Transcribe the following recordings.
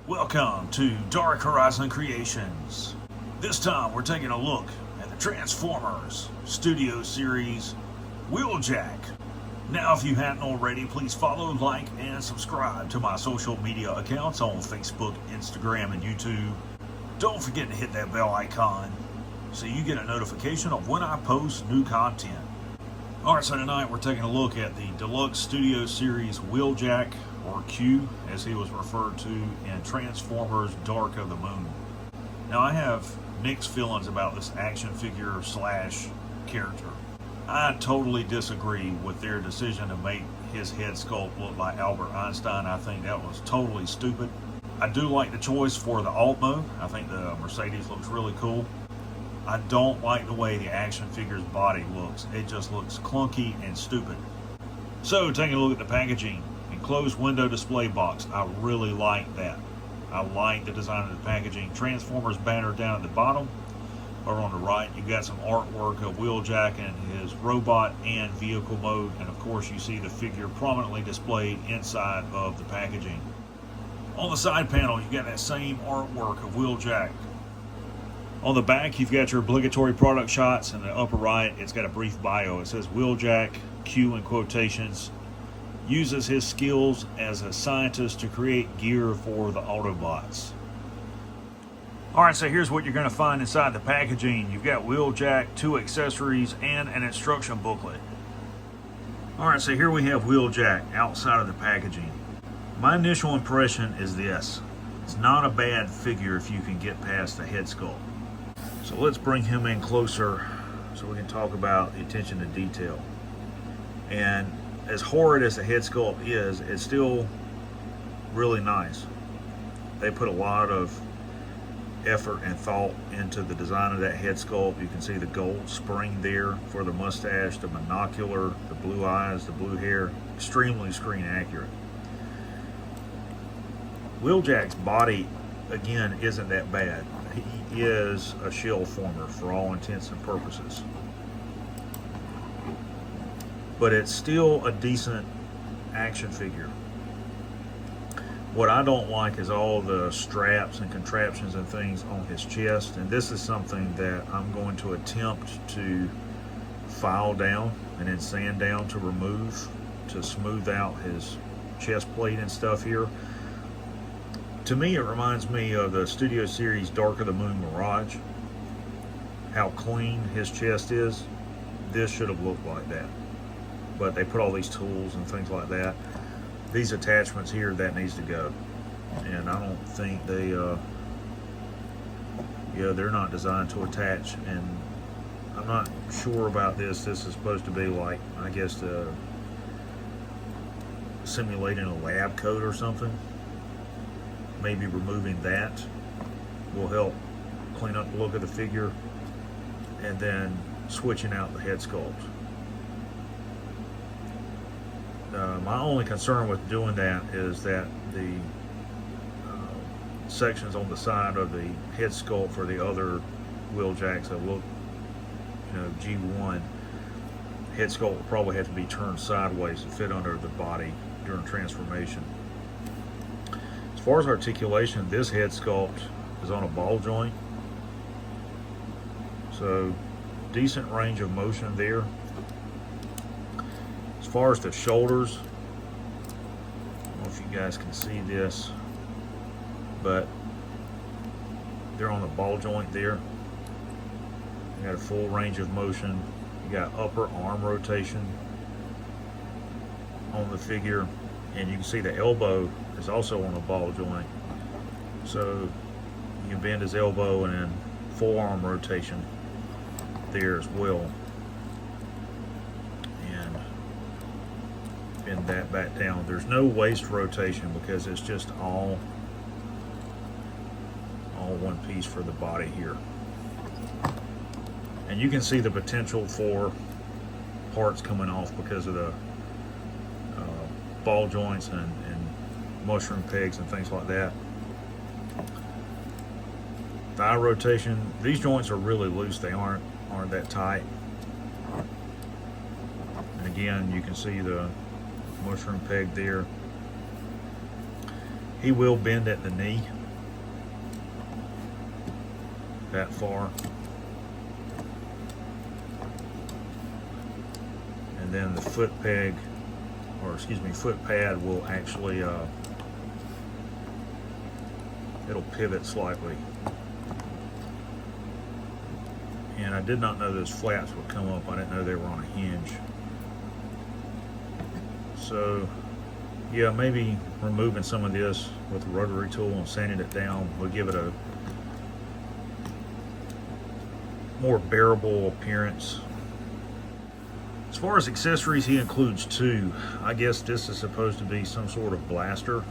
Welcome to Dark Horizon Creations. This time we're taking a look at the Transformers Studio Series Wheeljack. Now if you hadn't already, please follow, like, and subscribe to my social media accounts on Facebook, Instagram, and YouTube. Don't forget to hit that bell icon so you get a notification of when I post new content. Alright, so tonight we're taking a look at the Deluxe Studio Series Wheeljack, or Q, as he was referred to in Transformers Dark of the Moon. Now, I have mixed feelings about this action figure slash character. I totally disagree with their decision to make his head sculpt look like Albert Einstein. I think that was totally stupid. I do like the choice for the alt mode. I think the Mercedes looks really cool. I don't like the way the action figure's body looks. It just looks clunky and stupid. So, taking a look at the packaging. Enclosed window display box. I really like that. I like the design of the packaging. Transformers banner down at the bottom. Over on the right, you've got some artwork of Wheeljack and his robot and vehicle mode. And of course, you see the figure prominently displayed inside of the packaging. On the side panel, you've got that same artwork of Wheeljack. On the back, you've got your obligatory product shots. In the upper right, it's got a brief bio. It says Wheeljack, Q in quotations, uses his skills as a scientist to create gear for the Autobots. Alright, so here's what you're going to find inside the packaging. You've got Wheeljack, 2 accessories, and an instruction booklet. Alright, so here we have Wheeljack outside of the packaging. My initial impression is this. It's not a bad figure if you can get past the head sculpt. So let's bring him in closer so we can talk about the attention to detail. And as horrid as the head sculpt is, it's still really nice. They put a lot of effort and thought into the design of that head sculpt. You can see the gold spring there for the mustache, the monocular, the blue eyes, the blue hair. Extremely screen accurate. Wheeljack's body, again, isn't that bad. He is a shell former for all intents and purposes. But it's still a decent action figure. What I don't like is all the straps and contraptions and things on his chest, and this is something that I'm going to attempt to file down and then sand down to remove, to smooth out his chest plate and stuff here. To me, it reminds me of the Studio Series Dark of the Moon Mirage. How clean his chest is. This should have looked like that. But they put all these tools and things like that. These attachments here, that needs to go. And I don't think they, they're not designed to attach. And I'm not sure about this. This is supposed to be like, I guess, simulating a lab coat or something. Maybe removing that will help clean up the look of the figure. And then switching out the head sculpt. My only concern with doing that is that the sections on the side of the head sculpt for the other Wheeljacks that look, G1, head sculpt will probably have to be turned sideways to fit under the body during transformation. As far as articulation, this head sculpt is on a ball joint, so decent range of motion there. As far as the shoulders, I don't know if you guys can see this, but they're on the ball joint there. You got a full range of motion. You got upper arm rotation on the figure, and you can see the elbow is also on a ball joint. So you can bend his elbow and then full arm rotation there as well. Bend that back down. There's no waist rotation because it's just all one piece for the body here. And you can see the potential for parts coming off because of the ball joints and mushroom pegs and things like that. Thigh rotation, these joints are really loose. They aren't that tight. And again, you can see the mushroom peg there. He will bend at the knee that far. And then the foot peg, or excuse me, foot pad will actually, it'll pivot slightly. And I did not know those flaps would come up. I didn't know they were on a hinge. So yeah, maybe removing some of this with a rotary tool and sanding it down will give it a more bearable appearance. As far as accessories, he includes two. I guess this is supposed to be some sort of blaster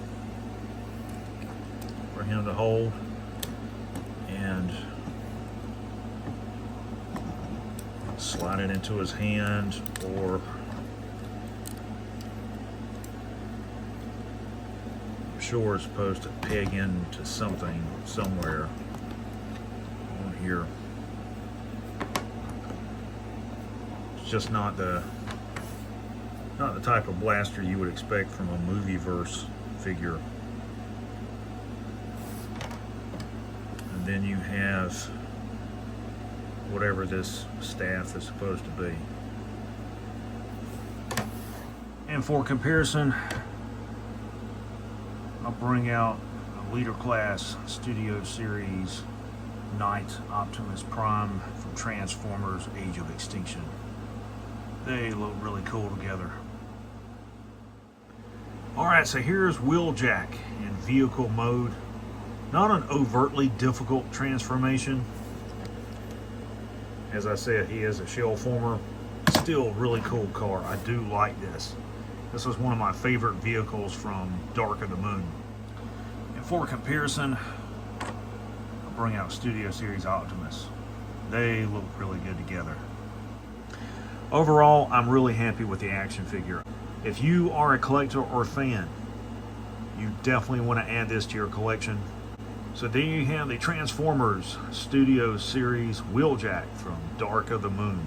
for him to hold, and slide it into his hand, or I'm sure it's supposed to peg into something somewhere on here. It's just not the type of blaster you would expect from a movie-verse figure. And then you have whatever this staff is supposed to be. And for comparison, I'll bring out a Leader Class Studio Series Knight Optimus Prime from Transformers Age of Extinction. They look really cool together. Alright, so here's Wheeljack in vehicle mode. Not an overtly difficult transformation. As I said, he is a shell former. Still a really cool car. I do like this. This was one of my favorite vehicles from Dark of the Moon. And for comparison, I'll bring out Studio Series Optimus. They look really good together. Overall, I'm really happy with the action figure. If you are a collector or fan, you definitely want to add this to your collection. So there you have the Transformers Studio Series Wheeljack from Dark of the Moon.